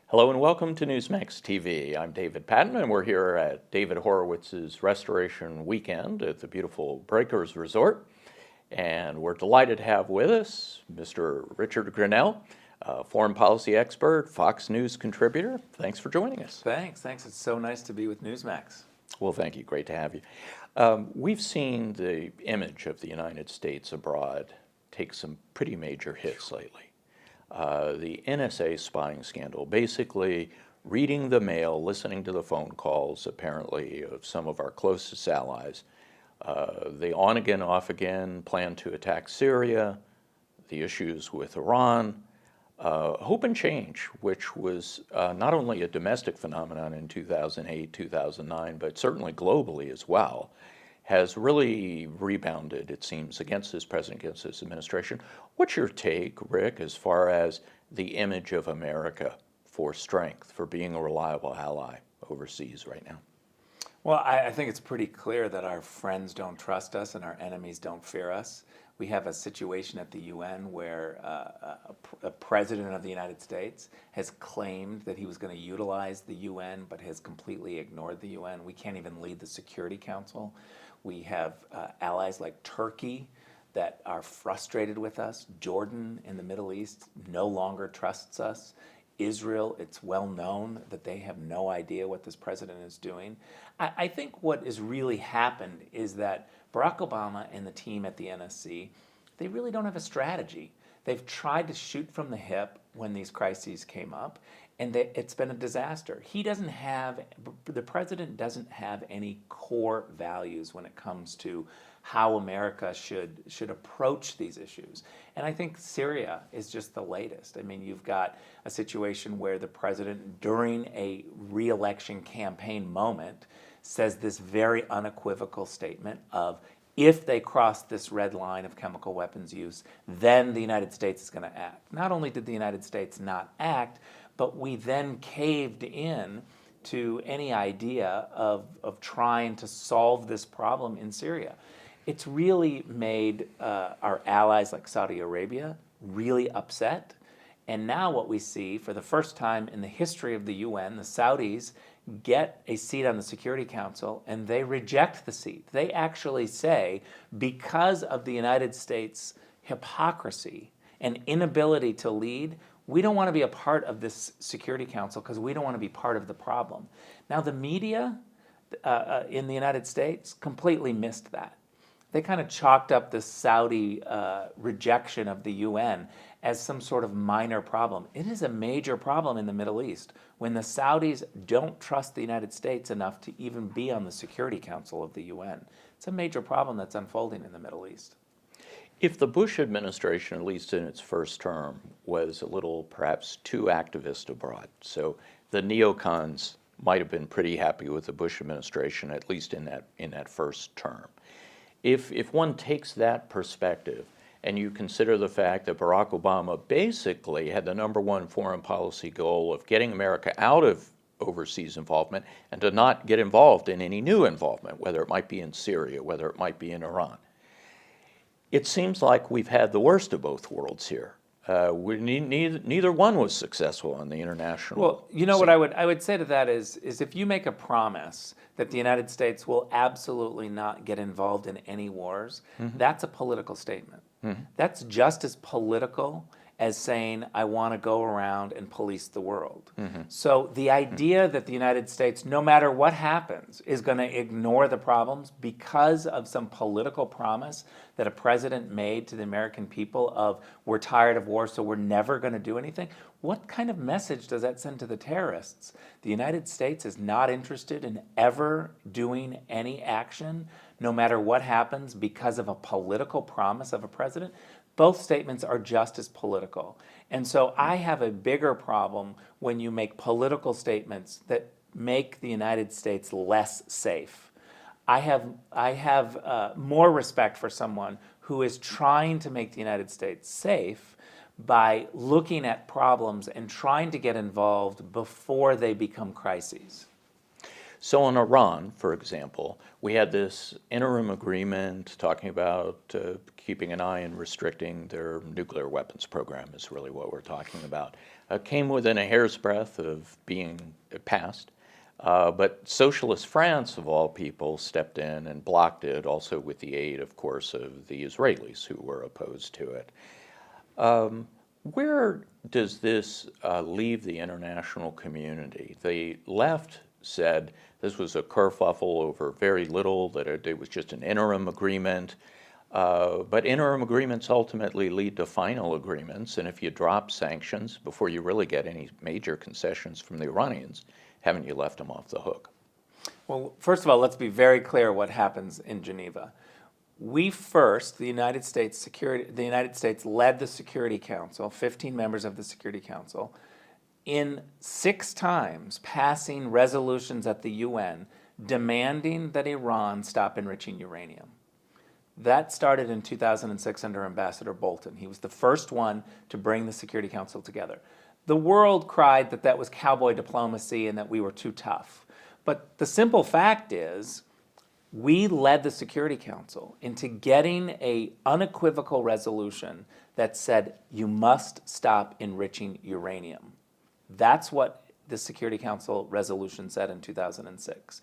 Hello and welcome to Newsmax TV. I'm David Patton and we're here at David Horowitz's Restoration Weekend at the beautiful Breakers Resort. And we're delighted to have with us Mr. Richard Granelle, foreign policy expert, Fox News contributor. Thanks for joining us. Thanks. It's so nice to be with Newsmax. Well, thank you. Great to have you. We've seen the image of the United States abroad take some pretty major hits lately. The NSA spying scandal, basically reading the mail, listening to the phone calls, apparently, of some of our closest allies. The on-again, off-again plan to attack Syria, the issues with Iran, Hope and Change, which was not only a domestic phenomenon in 2008, 2009, but certainly globally as well, has really rebounded, it seems, against this president, against this administration. What's your take, Rick, as far as the image of America for strength, for being a reliable ally overseas right now? Well, I think it's pretty clear that our friends don't trust us and our enemies don't fear us. We have a situation at the UN where a president of the United States has claimed that he was going to utilize the UN, but has completely ignored the UN. We can't even lead the Security Council. We have allies like Turkey that are frustrated with us. Jordan in the Middle East no longer trusts us. Israel, it's well known that they have no idea what this president is doing. I think what has really happened is that Barack Obama and the team at the NSC, they really don't have a strategy. They've tried to shoot from the hip when these crises came up, and it's been a disaster. The president doesn't have any core values when it comes to how America should approach these issues. And I think Syria is just the latest. I mean, you've got a situation where the president, during a re-election campaign moment, says this very unequivocal statement of, if they cross this red line of chemical weapons use, then the United States is going to act. Not only did the United States not act, but we then caved in to any idea of trying to solve this problem in Syria. It's really made our allies like Saudi Arabia really upset. And now what we see, for the first time in the history of the UN, the Saudis get a seat on the Security Council and they reject the seat. They actually say, because of the United States' hypocrisy and inability to lead, we don't want to be a part of this Security Council because we don't want to be part of the problem. Now, the media in the United States completely missed that. They kind of chalked up the Saudi rejection of the UN as some sort of minor problem. It is a major problem in the Middle East when the Saudis don't trust the United States enough to even be on the Security Council of the UN. It's a major problem that's unfolding in the Middle East. If the Bush administration, at least in its first term, was a little perhaps too activist abroad, so the neocons might have been pretty happy with the Bush administration, at least in that first term. If one takes that perspective and you consider the fact that Barack Obama basically had the #1 foreign policy goal of getting America out of overseas involvement and to not get involved in any new involvement, whether it might be in Syria, whether it might be in Iran, it seems like we've had the worst of both worlds here. Neither one was successful on the international. Well, you know what I would say to that is if you make a promise that the United States will absolutely not get involved in any wars, that's a political statement. That's just as political as saying, I want to go around and police the world. So the idea that the United States, no matter what happens, is going to ignore the problems because of some political promise that a president made to the American people of, we're tired of war, so we're never going to do anything, what kind of message does that send to the terrorists? The United States is not interested in ever doing any action, no matter what happens, because of a political promise of a president. Both statements are just as political. And so I have a bigger problem when you make political statements that make the United States less safe. I have more respect for someone who is trying to make the United States safe by looking at problems and trying to get involved before they become crises. So on Iran, for example, we had this interim agreement talking about keeping an eye and restricting their nuclear weapons program is really what we're talking about. Came within a hair's breadth of being passed, but socialist France, of all people, stepped in and blocked it, also with the aid, of course, of the Israelis who were opposed to it. Where does this leave the international community? The left said this was a kerfuffle over very little, that it was just an interim agreement. But interim agreements ultimately lead to final agreements, and if you drop sanctions before you really get any major concessions from the Iranians, haven't you left them off the hook? Well, first of all, let's be very clear what happens in Geneva. We first, the United States led the Security Council, 15 members of the Security Council, in 6 times passing resolutions at the UN demanding that Iran stop enriching uranium. That started in 2006 under Ambassador Bolton. He was the first one to bring the Security Council together. The world cried that that was cowboy diplomacy and that we were too tough. But the simple fact is, we led the Security Council into getting an unequivocal resolution that said you must stop enriching uranium. That's what the Security Council resolution said in 2006.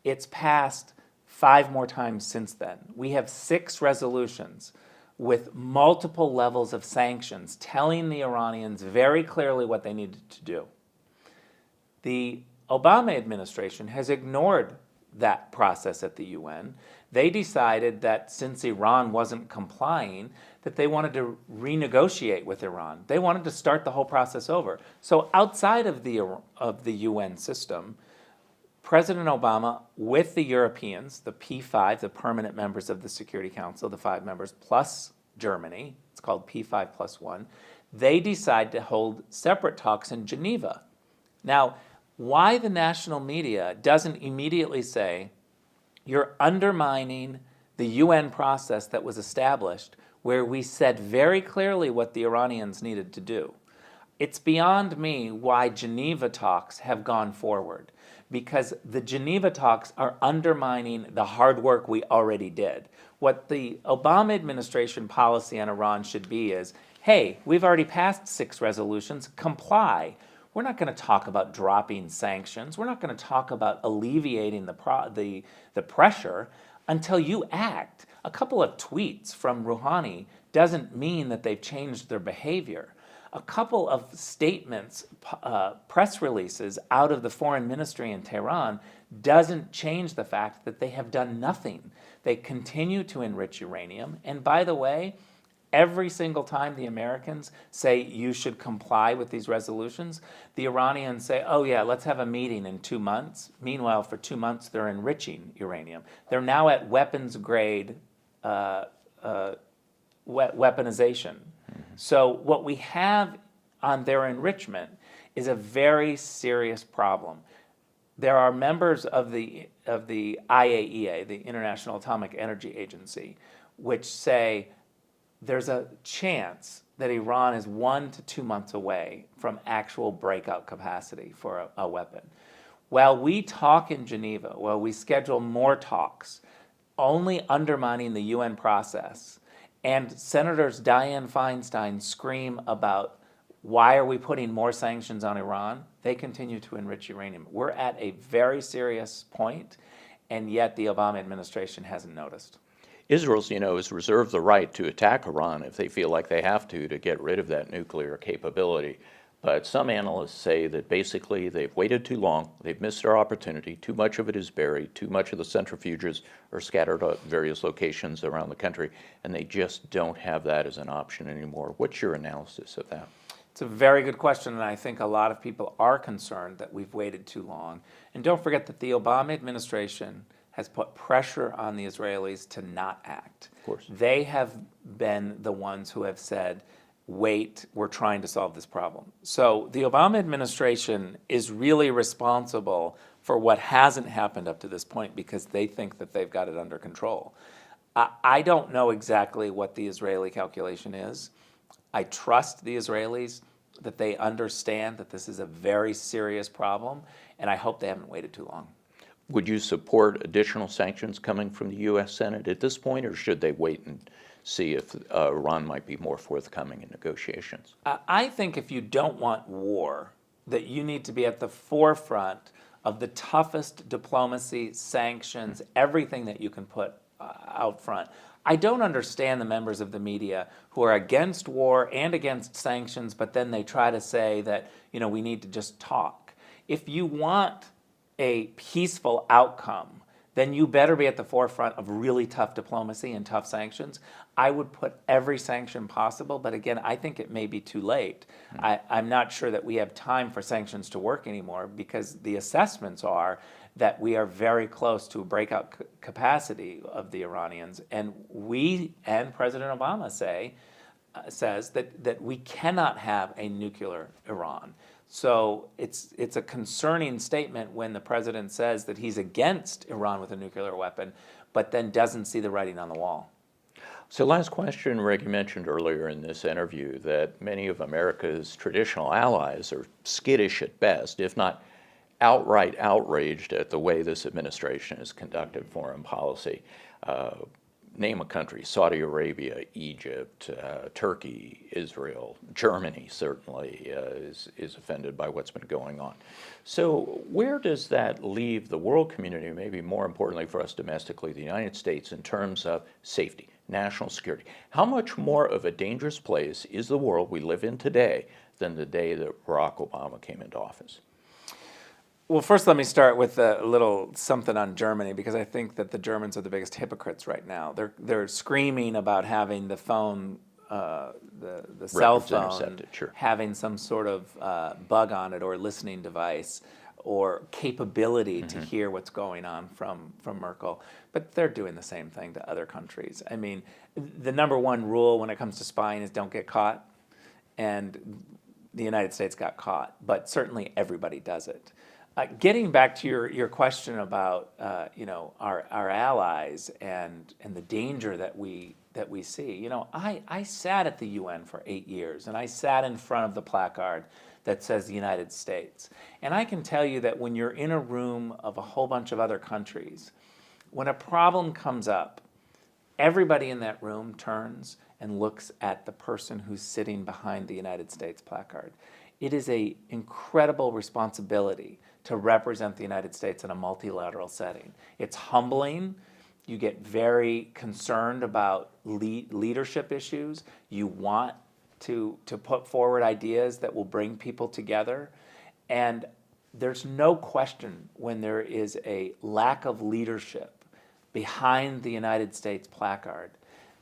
It's passed 5 more times since then. We have 6 resolutions with multiple levels of sanctions telling the Iranians very clearly what they needed to do. The Obama administration has ignored that process at the UN. They decided that since Iran wasn't complying, that they wanted to renegotiate with Iran. They wanted to start the whole process over. So outside of the UN system, President Obama, with the Europeans, the P5, the permanent members of the Security Council, the 5 members, plus Germany, it's called P5+1, they decide to hold separate talks in Geneva. Now, why the national media doesn't immediately say, you're undermining the UN process that was established where we said very clearly what the Iranians needed to do. It's beyond me why Geneva talks have gone forward, because the Geneva talks are undermining the hard work we already did. What the Obama administration policy on Iran should be is, hey, we've already passed 6 resolutions, comply. We're not going to talk about dropping sanctions. We're not going to talk about alleviating the pressure until you act. A couple of tweets from Rouhani doesn't mean that they've changed their behavior. A couple of statements, press releases out of the foreign ministry in Tehran doesn't change the fact that they have done nothing. They continue to enrich uranium. And by the way, every single time the Americans say you should comply with these resolutions, the Iranians say, oh yeah, let's have a meeting in 2 months. Meanwhile, for 2 months, they're enriching uranium. They're now at weapons grade weaponization. So what we have on their enrichment is a very serious problem. There are members of the IAEA, the International Atomic Energy Agency, which say there's a chance that Iran is 1 to 2 months away from actual breakout capacity for a weapon. While we talk in Geneva, while we schedule more talks, only undermining the UN process, and Senators Dianne Feinstein scream about why are we putting more sanctions on Iran, they continue to enrich uranium. We're at a very serious point, and yet the Obama administration hasn't noticed. Israel's, has reserved the right to attack Iran if they feel like they have to get rid of that nuclear capability. But some analysts say that basically they've waited too long, they've missed their opportunity, too much of it is buried, too much of the centrifuges are scattered at various locations around the country, and they just don't have that as an option anymore. What's your analysis of that? It's a very good question, and I think a lot of people are concerned that we've waited too long. And don't forget that the Obama administration has put pressure on the Israelis to not act. Of course. They have been the ones who have said, wait, we're trying to solve this problem. So the Obama administration is really responsible for what hasn't happened up to this point because they think that they've got it under control. I don't know exactly what the Israeli calculation is. I trust the Israelis that they understand that this is a very serious problem, and I hope they haven't waited too long. Would you support additional sanctions coming from the U.S. Senate at this point, or should they wait and see if Iran might be more forthcoming in negotiations? I think if you don't want war, that you need to be at the forefront of the toughest diplomacy, sanctions, everything that you can put out front. I don't understand the members of the media who are against war and against sanctions, but then they try to say that, we need to just talk. If you want a peaceful outcome, then you better be at the forefront of really tough diplomacy and tough sanctions. I would put every sanction possible, but again, I think it may be too late. I'm not sure that we have time for sanctions to work anymore, because the assessments are that we are very close to a breakout capacity of the Iranians, and we and President Obama says that we cannot have a nuclear Iran. So it's a concerning statement when the president says that he's against Iran with a nuclear weapon, but then doesn't see the writing on the wall. So last question, Rick, you mentioned earlier in this interview that many of America's traditional allies are skittish at best, if not outright outraged at the way this administration has conducted foreign policy. Name a country: Saudi Arabia, Egypt, Turkey, Israel, Germany certainly is offended by what's been going on. So where does that leave the world community, maybe more importantly for us domestically, the United States, in terms of safety, national security? How much more of a dangerous place is the world we live in today than the day that Barack Obama came into office? Well, first let me start with a little something on Germany, because I think that the Germans are the biggest hypocrites right now. They're screaming about having the phone, the cell phone, sure, having some sort of bug on it or listening device or capability to hear what's going on from Merkel. But they're doing the same thing to other countries. I mean, the number one rule when it comes to spying is don't get caught. And the United States got caught, but certainly everybody does it. Getting back to your question about our allies and the danger that we see, I sat at the UN for 8 years, and I sat in front of the placard that says the United States. And I can tell you that when you're in a room of a whole bunch of other countries, when a problem comes up, everybody in that room turns and looks at the person who's sitting behind the United States placard. It is an incredible responsibility to represent the United States in a multilateral setting. It's humbling. You get very concerned about leadership issues. You want to put forward ideas that will bring people together. And there's no question when there is a lack of leadership behind the United States placard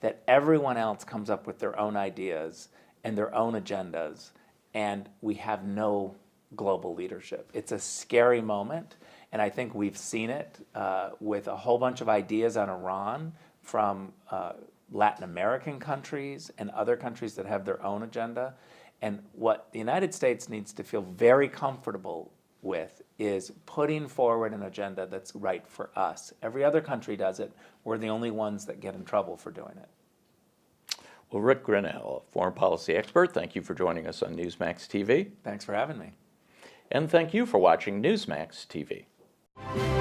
that everyone else comes up with their own ideas and their own agendas, and we have no global leadership. It's a scary moment, and I think we've seen it with a whole bunch of ideas on Iran from Latin American countries and other countries that have their own agenda. And what the United States needs to feel very comfortable with is putting forward an agenda that's right for us. Every other country does it. We're the only ones that get in trouble for doing it. Well, Rick Granelle, a foreign policy expert, thank you for joining us on Newsmax TV. Thanks for having me. And thank you for watching Newsmax TV.